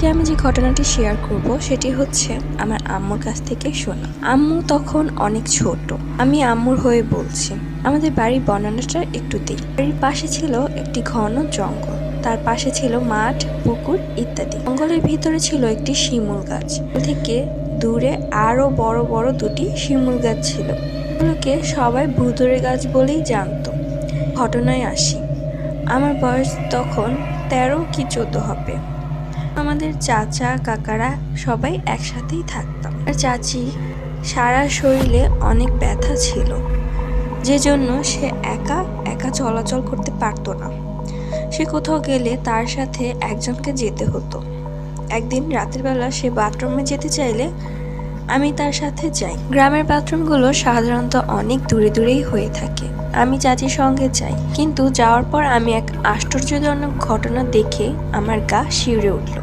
আজকে আমি যে ঘটনাটি শেয়ার করব সেটি হচ্ছে আমার আম্মুর কাছ থেকে শোনা। আম্মু তখন অনেক ছোট। আমি আম্মুর হয়ে বলছি। আমাদের বাড়ির বর্ণনাটা একটু দিই। বাড়ির পাশে ছিল একটি ঘন জঙ্গল, তার পাশে ছিল মাঠ, পুকুর ইত্যাদি। জঙ্গলের ভিতরে ছিল একটি শিমুল গাছ, থেকে দূরে আরো বড় বড় দুটি শিমুল গাছ ছিল। এগুলোকে সবাই ভুতুড়ে গাছ বলেই জানতো। ঘটনায় আসি। আমার বয়স তখন 13 কি 14 হবে। আমাদের চাচা কাকারা সবাই একসাথেই থাকতাম। আর চাচি সারা শরীরে অনেক ব্যথা ছিল, যে জন্য সে একা একা চলাচল করতে পারতো না। সে কোথাও গেলে তার সাথে একজনকে যেতে হতো। একদিন রাতের বেলা সে বাথরুমে যেতে চাইলে আমি তার সাথে যাই। গ্রামের বাথরুমগুলো সাধারণত অনেক দূরে দূরেই হয়ে থাকে। আমি চাচির সঙ্গে যাই, কিন্তু যাওয়ার পর আমি এক আশ্চর্যজনক ঘটনা দেখে আমার গা শিউরে উঠল।